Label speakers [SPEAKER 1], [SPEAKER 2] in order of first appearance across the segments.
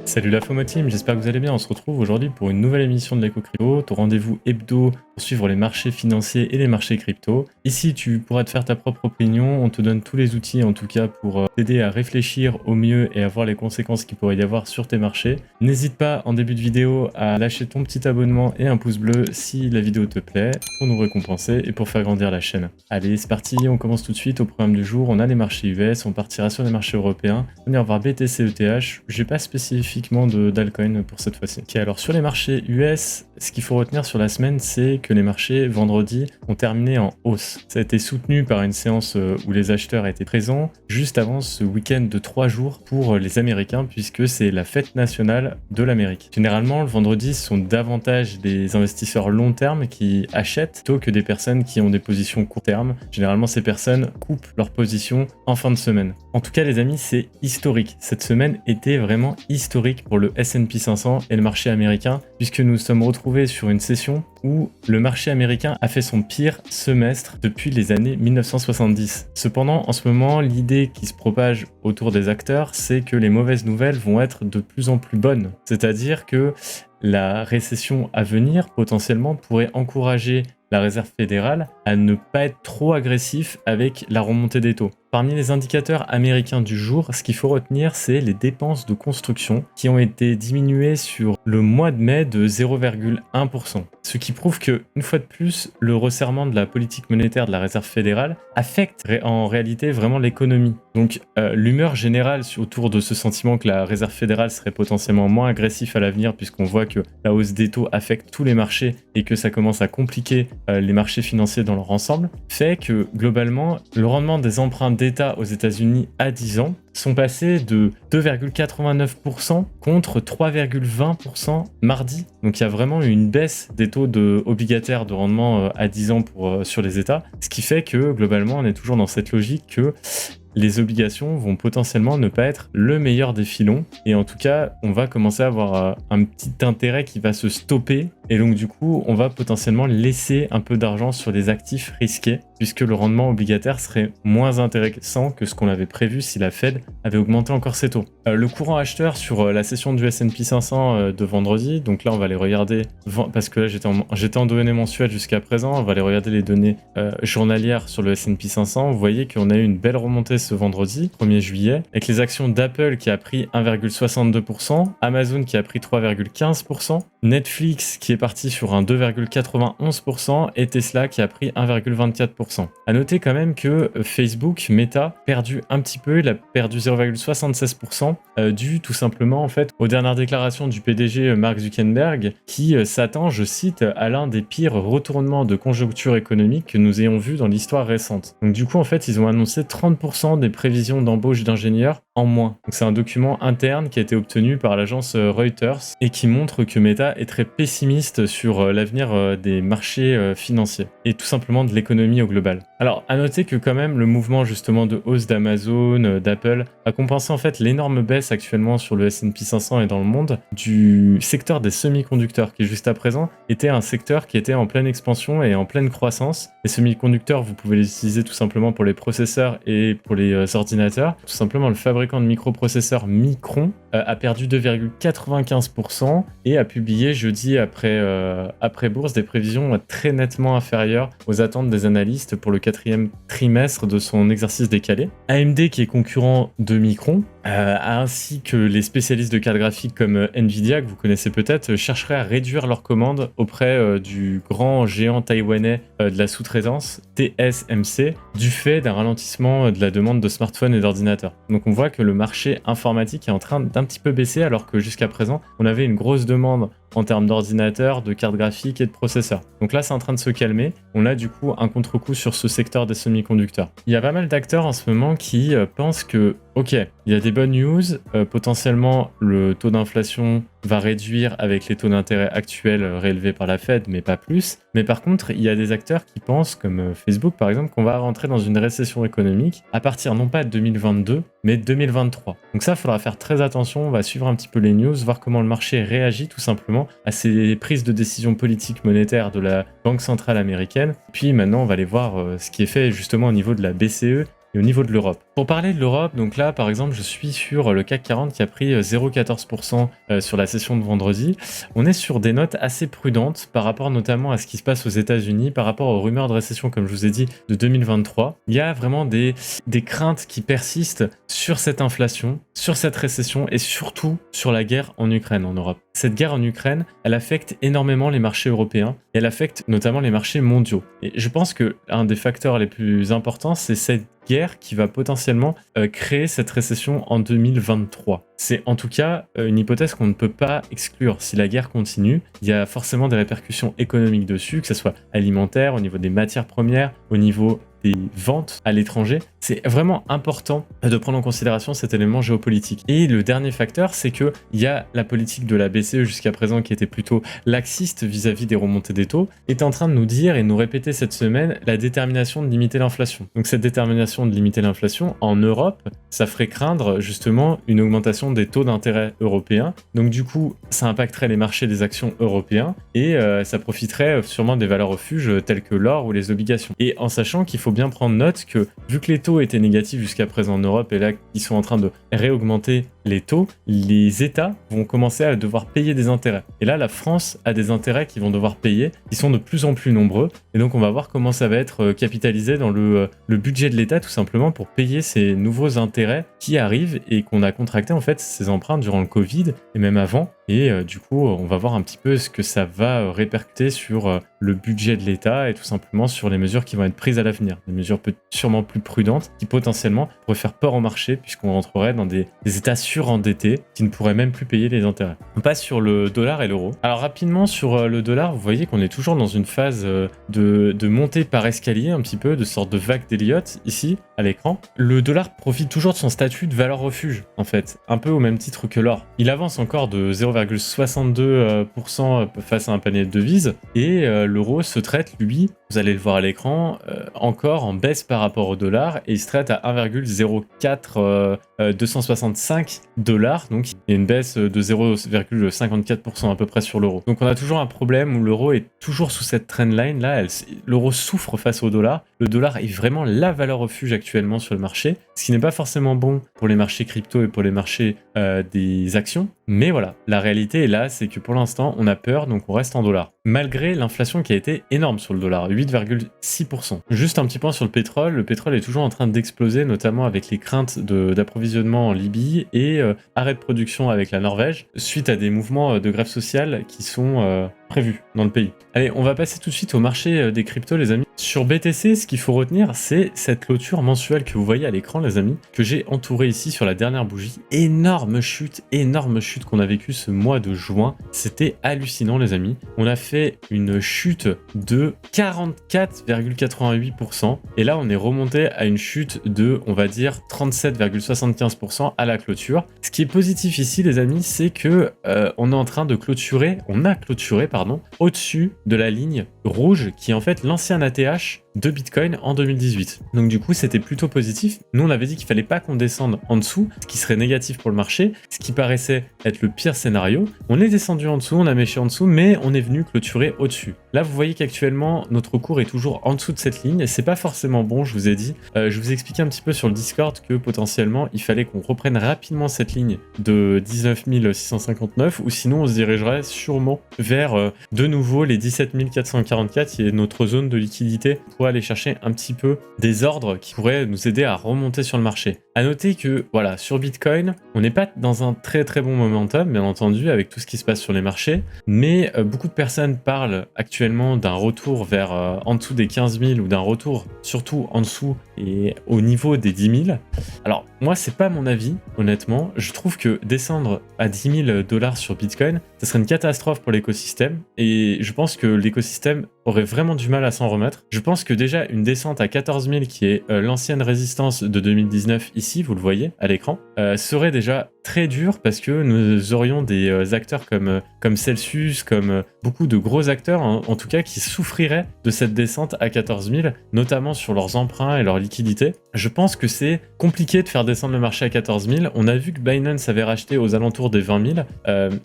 [SPEAKER 1] Salut la FOMO Team, j'espère que vous allez bien. On se retrouve aujourd'hui pour une nouvelle émission de l'Eco Crypto, ton rendez-vous hebdo pour suivre les marchés financiers et les marchés crypto. Ici, tu pourras te faire ta propre opinion. On te donne tous les outils, en tout cas, pour t'aider à réfléchir au mieux et à voir les conséquences qu'il pourrait y avoir sur tes marchés. N'hésite pas, en début de vidéo, à lâcher ton petit abonnement et un pouce bleu si la vidéo te plaît, pour nous récompenser et pour faire grandir la chaîne. Allez, c'est parti, on commence tout de suite au programme du jour. On a les marchés US, on partira sur les marchés européens. On ira voir BTC, ETH. J'ai pas spécifiquement d'altcoin pour cette fois-ci. Ok, alors sur les marchés US, ce qu'il faut retenir sur la semaine, c'est que les marchés vendredi ont terminé en hausse. Ça a été soutenu par une séance où les acheteurs étaient présents juste avant ce week-end de 3 jours pour les Américains, puisque c'est la fête nationale de l'Amérique. Généralement, le vendredi, ce sont davantage des investisseurs long terme qui achètent plutôt que des personnes qui ont des positions court terme. Généralement, ces personnes coupent leurs positions en fin de semaine. En tout cas, les amis, c'est historique. Cette semaine était vraiment historique pour le S&P 500 et le marché américain, puisque nous sommes retrouvés sur une session où le marché américain a fait son pire semestre depuis les années 1970. Cependant, en ce moment, l'idée qui se propage autour des acteurs, c'est que les mauvaises nouvelles vont être de plus en plus bonnes. C'est-à-dire que la récession à venir, potentiellement, pourrait encourager la Réserve fédérale à ne pas être trop agressif avec la remontée des taux. Parmi les indicateurs américains du jour, ce qu'il faut retenir, c'est les dépenses de construction qui ont été diminuées sur le mois de mai de 0,1%. Ce qui prouve que, une fois de plus, le resserrement de la politique monétaire de la Réserve fédérale affecte en réalité vraiment l'économie. Donc l'humeur générale autour de ce sentiment que la Réserve fédérale serait potentiellement moins agressive à l'avenir, puisqu'on voit que la hausse des taux affecte tous les marchés et que ça commence à compliquer les marchés financiers dans leur ensemble, fait que globalement, le rendement des emprunts d'État aux États-Unis à 10 ans sont passés de 2,89% contre 3,20% mardi. Donc il y a vraiment eu une baisse des taux obligataires de rendement à 10 ans sur les États, ce qui fait que globalement on est toujours dans cette logique que les obligations vont potentiellement ne pas être le meilleur des filons, et en tout cas on va commencer à avoir un petit intérêt qui va se stopper, et donc du coup on va potentiellement laisser un peu d'argent sur les actifs risqués, puisque le rendement obligataire serait moins intéressant que ce qu'on avait prévu si la Fed avait augmenté encore ses taux. Le courant acheteur sur la session du S&P 500 de vendredi, donc là on va les regarder, parce que là j'étais en données mensuelles jusqu'à présent, on va aller regarder les données journalières sur le S&P 500. Vous voyez qu'on a eu une belle remontée ce vendredi, 1er juillet, avec les actions d'Apple qui a pris 1,62%, Amazon qui a pris 3,15%, Netflix qui est parti sur un 2,91% et Tesla qui a pris 1,24%. À noter quand même que Facebook, Meta, perdu un petit peu, il a perdu 0,76%, dû tout simplement en fait aux dernières déclarations du PDG Mark Zuckerberg qui s'attend, je cite, à l'un des pires retournements de conjoncture économique que nous ayons vu dans l'histoire récente. Donc du coup en fait ils ont annoncé 30% des prévisions d'embauche d'ingénieurs en moins. Donc c'est un document interne qui a été obtenu par l'agence Reuters et qui montre que Meta est très pessimiste sur l'avenir des marchés financiers et tout simplement de l'économie au global. Alors à noter que quand même le mouvement justement de hausse d'Amazon, d'Apple a compensé en fait l'énorme baisse actuellement sur le S&P 500 et dans le monde du secteur des semi-conducteurs qui juste à présent était un secteur qui était en pleine expansion et en pleine croissance. Les semi-conducteurs, vous pouvez les utiliser tout simplement pour les processeurs et pour les ordinateurs. Tout simplement le fabricant de microprocesseurs Micron a perdu 2,95% et a publié jeudi après bourse des prévisions très nettement inférieures aux attentes des analystes pour le 4e trimestre de son exercice décalé. AMD, qui est concurrent de Micron, ainsi que les spécialistes de cartes graphiques comme Nvidia, que vous connaissez peut-être, chercheraient à réduire leurs commandes auprès du grand géant taïwanais de la sous-traitance, TSMC, du fait d'un ralentissement de la demande de smartphones et d'ordinateurs. Donc on voit que le marché informatique est en train d'un petit peu baisser, alors que jusqu'à présent, on avait une grosse demande en termes d'ordinateurs, de cartes graphiques et de processeurs. Donc là, c'est en train de se calmer. On a du coup un contre-coup sur ce secteur des semi-conducteurs. Il y a pas mal d'acteurs en ce moment qui pensent que, ok, il y a des bonnes news, potentiellement le taux d'inflation va réduire avec les taux d'intérêt actuels réélevés par la Fed, mais pas plus. Mais par contre, il y a des acteurs qui pensent, comme Facebook par exemple, qu'on va rentrer dans une récession économique à partir non pas de 2022, mais de 2023. Donc ça, il faudra faire très attention, on va suivre un petit peu les news, voir comment le marché réagit tout simplement à ces prises de décision politiques monétaires de la Banque centrale américaine. Puis maintenant, on va aller voir ce qui est fait justement au niveau de la BCE et au niveau de l'Europe. Pour parler de l'Europe, donc là par exemple je suis sur le CAC 40 qui a pris 0,14% sur la session de vendredi. On est sur des notes assez prudentes par rapport notamment à ce qui se passe aux États-Unis, par rapport aux rumeurs de récession comme je vous ai dit de 2023. Il y a vraiment des craintes qui persistent sur cette inflation, sur cette récession et surtout sur la guerre en Ukraine en Europe. Cette guerre en Ukraine, elle affecte énormément les marchés européens et elle affecte notamment les marchés mondiaux. Et je pense que un des facteurs les plus importants, c'est cette guerre qui va potentiellement créer cette récession en 2023. C'est en tout cas une hypothèse qu'on ne peut pas exclure. Si la guerre continue, il y a forcément des répercussions économiques dessus, que ce soit alimentaire, au niveau des matières premières, au niveau des ventes à l'étranger. C'est vraiment important de prendre en considération cet élément géopolitique. Et le dernier facteur, c'est qu'il y a la politique de la BCE jusqu'à présent qui était plutôt laxiste vis-à-vis des remontées des taux, est en train de nous dire et nous répéter cette semaine la détermination de limiter l'inflation. Donc cette détermination de limiter l'inflation en Europe, ça ferait craindre justement une augmentation des taux d'intérêt européens. Donc du coup, ça impacterait les marchés des actions européens et ça profiterait sûrement des valeurs refuges telles que l'or ou les obligations. Et en sachant qu'il faut bien prendre note que vu que les taux étaient négatifs jusqu'à présent en Europe et là ils sont en train de réaugmenter les taux, les États vont commencer à devoir payer des intérêts. Et là, la France a des intérêts qu'ils vont devoir payer, qui sont de plus en plus nombreux. Et donc, on va voir comment ça va être capitalisé dans le budget de l'État, tout simplement, pour payer ces nouveaux intérêts qui arrivent et qu'on a contracté, en fait, ces emprunts durant le Covid et même avant. Et du coup, on va voir un petit peu ce que ça va répercuter sur le budget de l'État et tout simplement sur les mesures qui vont être prises à l'avenir. Des mesures sûrement plus prudentes qui potentiellement pourraient faire peur au marché puisqu'on rentrerait dans des États surendettés qui ne pourraient même plus payer les intérêts. On passe sur le dollar et l'euro. Alors rapidement sur le dollar, vous voyez qu'on est toujours dans une phase de montée par escalier un petit peu, de sorte de vague d'Elliott ici à l'écran. Le dollar profite toujours de son statut de valeur refuge en fait, un peu au même titre que l'or. Il avance encore de 0,62% face à un panier de devises et l'euro se traite lui, vous allez le voir à l'écran, encore en baisse par rapport au dollar et il se traite à 1,04 $, donc il y a une baisse de 0,54% à peu près sur l'euro. Donc on a toujours un problème où l'euro est toujours sous cette trendline là, l'euro souffre face au dollar. Le dollar est vraiment la valeur refuge actuellement sur le marché, ce qui n'est pas forcément bon pour les marchés crypto et pour les marchés des actions. Mais voilà, la réalité est là, c'est que pour l'instant on a peur, donc on reste en dollars. Malgré l'inflation qui a été énorme sur le dollar, 8,6%. Juste un petit point sur le pétrole est toujours en train d'exploser, notamment avec les craintes d'approvisionnement en Libye et arrêt de production avec la Norvège, suite à des mouvements de grève sociale qui sont prévus dans le pays. Allez, on va passer tout de suite au marché des cryptos les amis. Sur BTC, ce qu'il faut retenir, c'est cette clôture mensuelle que vous voyez à l'écran les amis, que j'ai entourée ici sur la dernière bougie. Énorme chute qu'on a vécue ce mois de juin. C'était hallucinant les amis. On a fait une chute de 44,88% et là on est remonté à une chute de, on va dire, 37,75% à la clôture. Ce qui est positif ici les amis, c'est que on a clôturé au-dessus de la ligne rouge qui est en fait l'ancien ATH de Bitcoin en 2018. Donc du coup, c'était plutôt positif. Nous, on avait dit qu'il fallait pas qu'on descende en dessous, ce qui serait négatif pour le marché, ce qui paraissait être le pire scénario. On est descendu en dessous, on a méché en dessous, mais on est venu clôturer au-dessus. Là, vous voyez qu'actuellement, notre cours est toujours en dessous de cette ligne et c'est pas forcément bon, je vous ai dit. Je vous ai expliqué un petit peu sur le Discord que potentiellement, il fallait qu'on reprenne rapidement cette ligne de 19 659 ou sinon on se dirigerait sûrement vers de nouveau les 17 444 qui est notre zone de liquidité pour aller chercher un petit peu des ordres qui pourraient nous aider à remonter sur le marché. À noter que voilà, sur Bitcoin, on n'est pas dans un très très bon momentum, bien entendu, avec tout ce qui se passe sur les marchés, mais beaucoup de personnes parlent actuellement d'un retour vers en dessous des 15 000 ou d'un retour surtout en dessous et au niveau des 10 000. Alors moi, c'est pas mon avis, honnêtement. Je trouve que descendre à 10 000 $ sur Bitcoin, ça serait une catastrophe pour l'écosystème et je pense que l'écosystème aurait vraiment du mal à s'en remettre. Je pense que déjà une descente à 14 000 qui est l'ancienne résistance de 2019 ici, vous le voyez à l'écran, serait déjà très dur parce que nous aurions des acteurs comme Celsius, comme beaucoup de gros acteurs en tout cas qui souffriraient de cette descente à 14 000, notamment sur leurs emprunts et leur liquidité. Je pense que c'est compliqué de faire descendre le marché à 14 000. On a vu que Binance avait racheté aux alentours des 20 000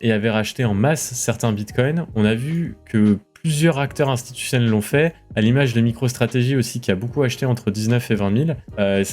[SPEAKER 1] et avait racheté en masse certains bitcoins. On a vu que plusieurs acteurs institutionnels l'ont fait, à l'image de MicroStrategy aussi qui a beaucoup acheté entre 19 et 20 000.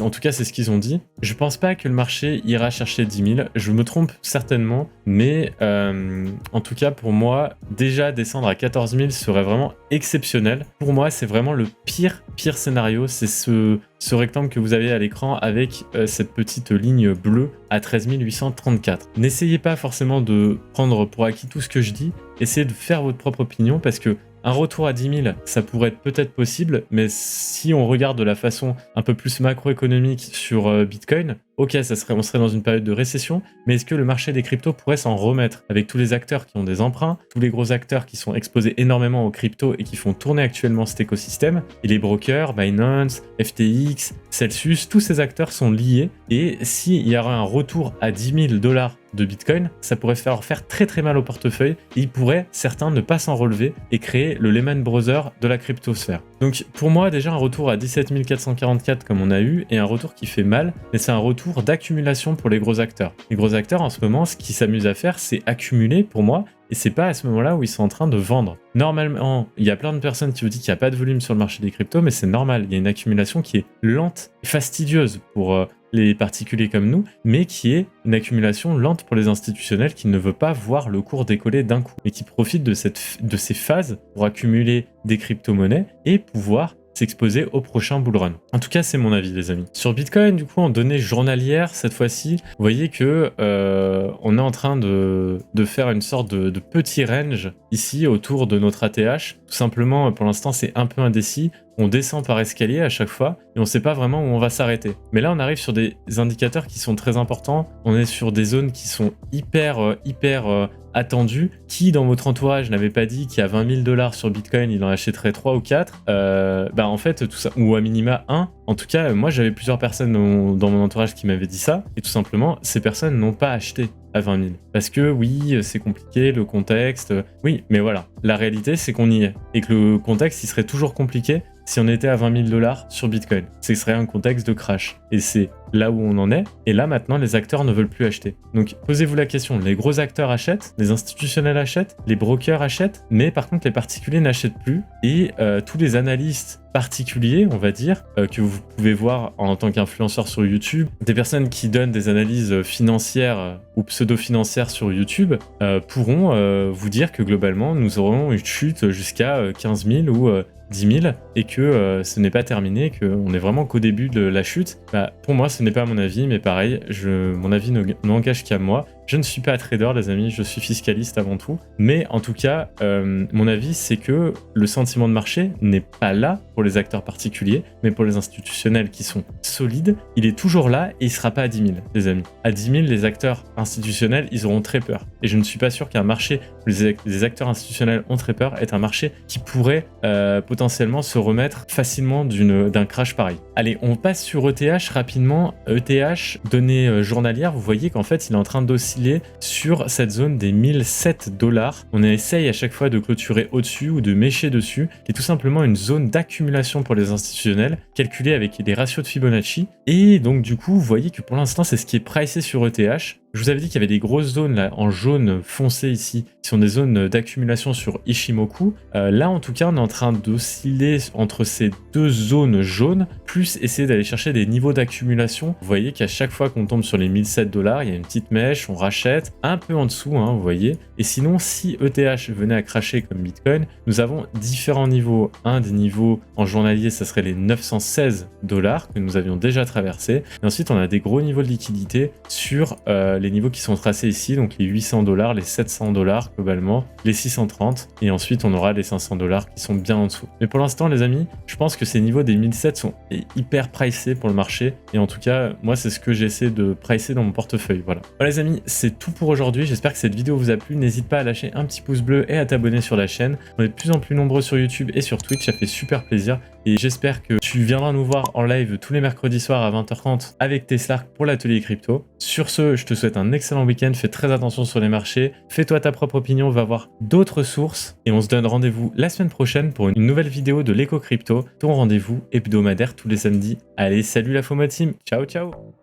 [SPEAKER 1] En tout cas, c'est ce qu'ils ont dit. Je pense pas que le marché ira chercher 10 000. Je me trompe certainement, mais en tout cas pour moi, déjà descendre à 14 000 serait vraiment exceptionnel. Pour moi, c'est vraiment le pire scénario. C'est ce rectangle que vous avez à l'écran avec cette petite ligne bleue à 13 834. N'essayez pas forcément de prendre pour acquis tout ce que je dis. Essayez de faire votre propre opinion parce que un retour à 10 000, ça pourrait être peut-être possible, mais si on regarde de la façon un peu plus macroéconomique sur Bitcoin, ok, on serait dans une période de récession, mais est-ce que le marché des cryptos pourrait s'en remettre avec tous les acteurs qui ont des emprunts, tous les gros acteurs qui sont exposés énormément aux cryptos et qui font tourner actuellement cet écosystème, et les brokers, Binance, FTX, Celsius, tous ces acteurs sont liés, et s'il y aura un retour à 10 000 $ de Bitcoin, ça pourrait faire très très mal au portefeuille, et ils pourraient, certains, ne pas s'en relever et créer le Lehman Brothers de la cryptosphère. Donc pour moi, déjà un retour à 17 444 comme on a eu, et un retour qui fait mal, mais c'est un retour d'accumulation pour les gros acteurs. Les gros acteurs en ce moment, ce qu'ils s'amusent à faire, c'est accumuler pour moi, et c'est pas à ce moment-là où ils sont en train de vendre. Normalement, il y a plein de personnes qui vous disent qu'il n'y a pas de volume sur le marché des cryptos, mais c'est normal, il y a une accumulation qui est lente et fastidieuse pour les particuliers comme nous, mais qui est une accumulation lente pour les institutionnels qui ne veulent pas voir le cours décoller d'un coup, et qui profitent de ces phases pour accumuler des crypto-monnaies et pouvoir s'exposer au prochain bull run. En tout cas, c'est mon avis, les amis. Sur Bitcoin, du coup, en données journalières, cette fois-ci, vous voyez que on est en train de faire une sorte de petit range ici autour de notre ATH. Tout simplement, pour l'instant, c'est un peu indécis. On descend par escalier à chaque fois et on ne sait pas vraiment où on va s'arrêter. Mais là, on arrive sur des indicateurs qui sont très importants. On est sur des zones qui sont hyper attendues. Qui, dans votre entourage, n'avait pas dit qu'il y a 20 000 $ sur Bitcoin, il en achèterait 3 ou 4 en fait, tout ça, ou à minima 1. En tout cas, moi, j'avais plusieurs personnes dans mon entourage qui m'avaient dit ça. Et tout simplement, ces personnes n'ont pas acheté à 20 000. Parce que oui, c'est compliqué, le contexte. Oui, mais voilà. La réalité, c'est qu'on y est. Et que le contexte, il serait toujours compliqué si on était à 20 000 $ sur Bitcoin. Ce serait un contexte de crash. Et c'est là où on en est. Et là, maintenant, les acteurs ne veulent plus acheter. Donc, posez-vous la question. Les gros acteurs achètent, les institutionnels achètent, les brokers achètent, mais par contre, les particuliers n'achètent plus. Et tous les analystes particuliers, on va dire, que vous pouvez voir en tant qu'influenceur sur YouTube, des personnes qui donnent des analyses financières ou pseudo-financières sur YouTube, pourront vous dire que globalement, nous aurons une chute jusqu'à 15 000 ou 10 000 et que ce n'est pas terminé, qu'on est vraiment qu'au début de la chute. Pour moi, ce n'est pas mon avis, mais pareil, mon avis n'engage qu'à moi. Je ne suis pas trader, les amis, je suis fiscaliste avant tout. Mais en tout cas, mon avis, c'est que le sentiment de marché n'est pas là pour les acteurs particuliers, mais pour les institutionnels qui sont solides. Il est toujours là et il ne sera pas à 10 000, les amis. À 10 000, les acteurs institutionnels, ils auront très peur. Et je ne suis pas sûr qu'un marché où les acteurs institutionnels ont très peur est un marché qui pourrait potentiellement se remettre facilement d'un crash pareil. Allez, on passe sur ETH rapidement. ETH, données journalières, vous voyez qu'en fait, il est en train d'osciller sur cette zone des 1007 $. On essaye à chaque fois de clôturer au-dessus ou de mécher dessus, qui est tout simplement une zone d'accumulation pour les institutionnels, calculée avec des ratios de Fibonacci. Et donc du coup, vous voyez que pour l'instant, c'est ce qui est pricé sur ETH. Je vous avais dit qu'il y avait des grosses zones là en jaune foncé ici, qui sont des zones d'accumulation sur Ishimoku. Là, en tout cas, on est en train d'osciller entre ces deux zones jaunes, plus essayer d'aller chercher des niveaux d'accumulation. Vous voyez qu'à chaque fois qu'on tombe sur les 1007 $, il y a une petite mèche, on rachète un peu en dessous, hein, vous voyez. Et sinon, si ETH venait à cracher comme Bitcoin, nous avons différents niveaux. Un des niveaux en journalier, ça serait les 916 $ que nous avions déjà traversés. Et ensuite, on a des gros niveaux de liquidité sur les niveaux qui sont tracés ici, donc les 800 $, les 700 $ globalement, les 630, et ensuite on aura les 500 $ qui sont bien en dessous. Mais pour l'instant, les amis, je pense que ces niveaux des 1007 sont hyper pricés pour le marché, et en tout cas, moi, c'est ce que j'essaie de pricer dans mon portefeuille. Voilà, les amis, c'est tout pour aujourd'hui. J'espère que cette vidéo vous a plu. N'hésite pas à lâcher un petit pouce bleu et à t'abonner sur la chaîne. On est de plus en plus nombreux sur YouTube et sur Twitch, ça fait super plaisir. Et j'espère que tu viendras nous voir en live tous les mercredis soirs à 20h30 avec Teslark pour l'atelier crypto. Sur ce, je te souhaite un excellent week-end. Fais très attention sur les marchés. Fais-toi ta propre opinion, va voir d'autres sources. Et on se donne rendez-vous la semaine prochaine pour une nouvelle vidéo de l'éco crypto. Ton rendez-vous hebdomadaire tous les samedis. Allez, salut la FOMO team. Ciao, ciao.